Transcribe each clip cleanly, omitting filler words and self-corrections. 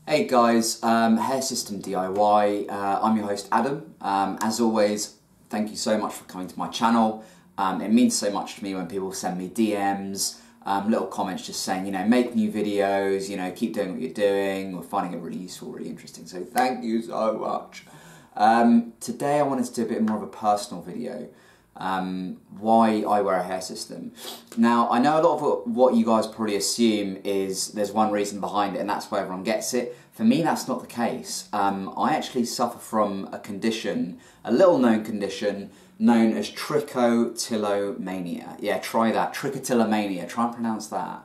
Hey guys, Hair System DIY. I'm your host Adam. As always, thank you so much for coming to my channel. It means so much to me when people send me DMs, little comments just saying, make new videos, keep doing what you're doing. We're finding it really useful, really interesting. So thank you so much. Today I wanted to do a bit more of a personal video. Why I wear a hair system. Now, I know a lot of what you guys probably assume is there's one reason behind it and that's why everyone gets it. For me, that's not the case. I actually suffer from a condition, a little known condition, known as trichotillomania. Yeah, try that, trichotillomania, try and pronounce that.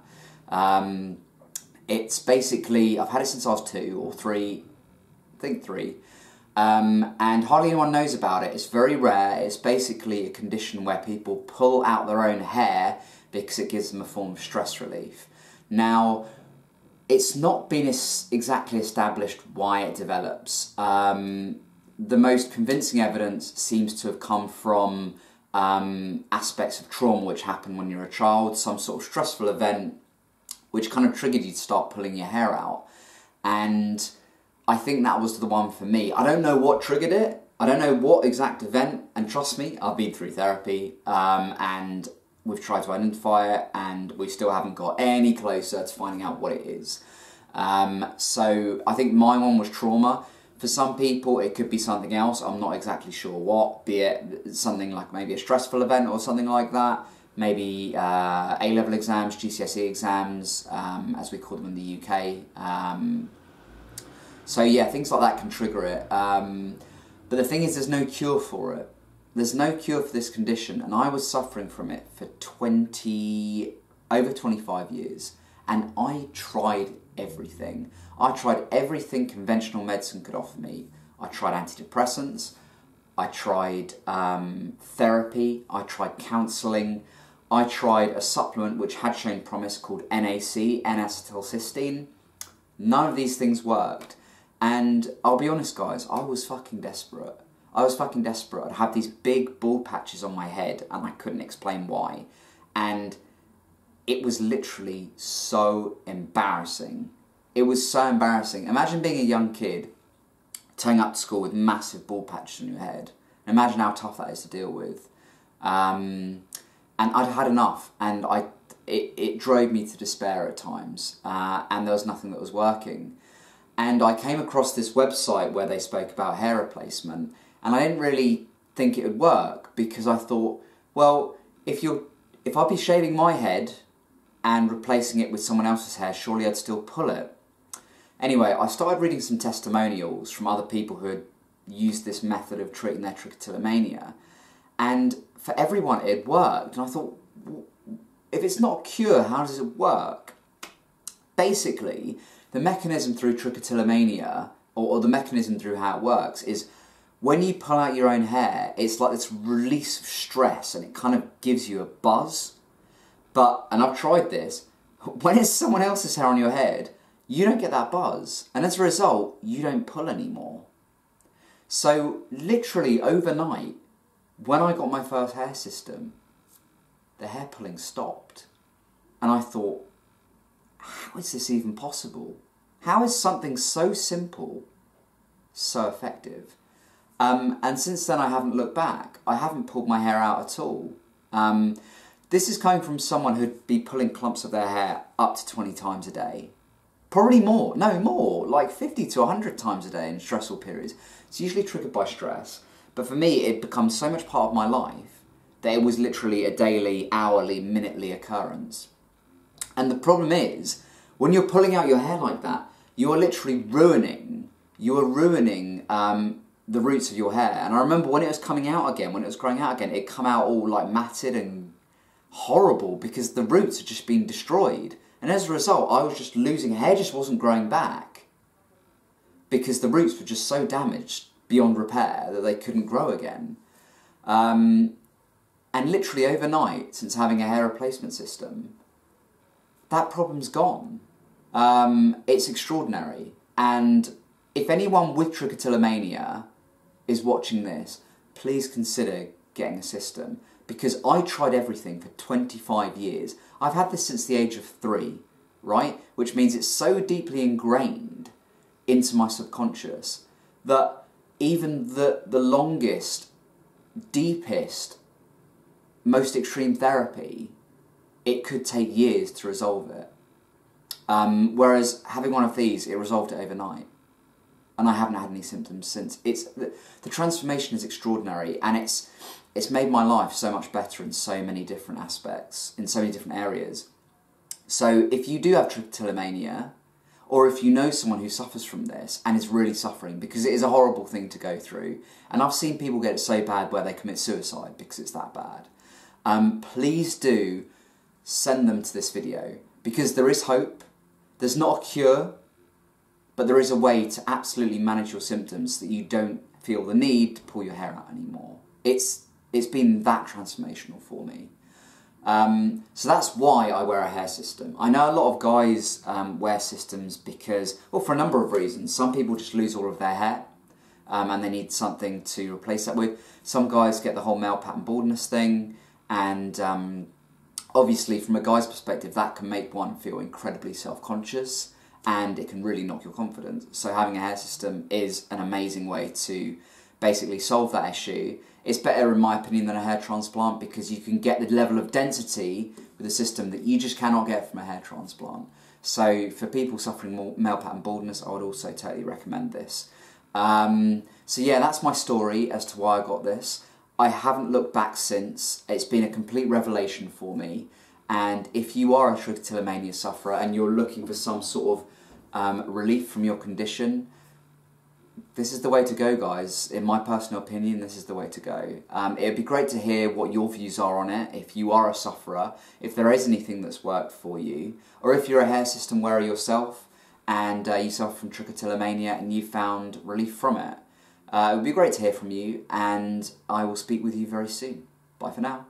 It's basically, I've had it since I was 2 or 3, I think 3. And hardly anyone knows about it. It's very rare. It's basically a condition where people pull out their own hair because it gives them a form of stress relief. Now, it's not been exactly established why it develops. The most convincing evidence seems to have come from aspects of trauma which happen when you're a child, some sort of stressful event which kind of triggered you to start pulling your hair out. And I think that was the one for me. I don't know what triggered it. I don't know what exact event, and trust me, I've been through therapy and we've tried to identify it and we still haven't got any closer to finding out what it is. So I think my one was trauma. For some people it could be something else, I'm not exactly sure what, be it something like maybe a stressful event or something like that, maybe A-level exams, GCSE exams, as we call them in the UK. So yeah, things like that can trigger it. But the thing is, there's no cure for it. There's no cure for this condition, and I was suffering from it for over 25 years. And I tried everything. I tried everything conventional medicine could offer me. I tried antidepressants, I tried therapy, I tried counselling, I tried a supplement which had shown promise called NAC, N-acetylcysteine. None of these things worked. And I'll be honest guys, I was fucking desperate. I was fucking desperate. I'd have these big bald patches on my head and I couldn't explain why. And it was literally so embarrassing. It was so embarrassing. Imagine being a young kid, turning up to school with massive bald patches on your head. Imagine how tough that is to deal with. And I'd had enough, and it drove me to despair at times. And there was nothing that was working. And I came across this website where they spoke about hair replacement, and I didn't really think it would work because I thought, well, if I'd be shaving my head and replacing it with someone else's hair, surely I'd still pull it. Anyway, I started reading some testimonials from other people who had used this method of treating their trichotillomania, and for everyone it worked. And I thought, if it's not a cure, how does it work? Basically, the mechanism through trichotillomania, or the mechanism through how it works, is when you pull out your own hair, it's like this release of stress and it kind of gives you a buzz. And I've tried this, when it's someone else's hair on your head, you don't get that buzz. And as a result, you don't pull anymore. So literally overnight, when I got my first hair system, the hair pulling stopped. And I thought, how is this even possible? How is something so simple so effective? And since then I haven't looked back. I haven't pulled my hair out at all. This is coming from someone who'd be pulling clumps of their hair up to 20 times a day. Probably more, no more, like 50 to 100 times a day in stressful periods. It's usually triggered by stress. But for me, it becomes so much part of my life that it was literally a daily, hourly, minutely occurrence. And the problem is, when you're pulling out your hair like that, you are literally ruining the roots of your hair. And I remember when it was coming out again, when it was growing out again, it come out all like matted and horrible because the roots had just been destroyed. And as a result, I was just losing hair, just wasn't growing back because the roots were just so damaged beyond repair that they couldn't grow again. And literally overnight, since having a hair replacement system, that problem's gone. It's extraordinary. And if anyone with trichotillomania is watching this, please consider getting a system. Because I tried everything for 25 years. I've had this since the age of 3, right? Which means it's so deeply ingrained into my subconscious that even the longest, deepest, most extreme therapy, it could take years to resolve it. Whereas having one of these, it resolved it overnight. And I haven't had any symptoms since. The transformation is extraordinary, and it's made my life so much better in so many different aspects, in so many different areas. So if you do have trichotillomania, or if you know someone who suffers from this and is really suffering, because it is a horrible thing to go through, and I've seen people get it so bad where they commit suicide because it's that bad, please do send them to this video, because there is hope. There's not a cure, but there is a way to absolutely manage your symptoms so that you don't feel the need to pull your hair out anymore. It's been that transformational for me. So that's why I wear a hair system. I know a lot of guys wear systems because, well, for a number of reasons. Some people just lose all of their hair and they need something to replace that with. Some guys get the whole male pattern baldness thing, and obviously from a guy's perspective that can make one feel incredibly self-conscious, and it can really knock your confidence. So having a hair system is an amazing way to basically solve that issue. It's better, in my opinion, than a hair transplant, because you can get the level of density with a system that you just cannot get from a hair transplant. So for people suffering male pattern baldness, I would also totally recommend this. So yeah, that's my story as to why I got this. I haven't looked back since. It's been a complete revelation for me. And if you are a trichotillomania sufferer and you're looking for some sort of relief from your condition, this is the way to go, guys. In my personal opinion, this is the way to go. It'd be great to hear what your views are on it, if you are a sufferer, if there is anything that's worked for you, or if you're a hair system wearer yourself and you suffer from trichotillomania and you found relief from it. It would be great to hear from you, and I will speak with you very soon. Bye for now.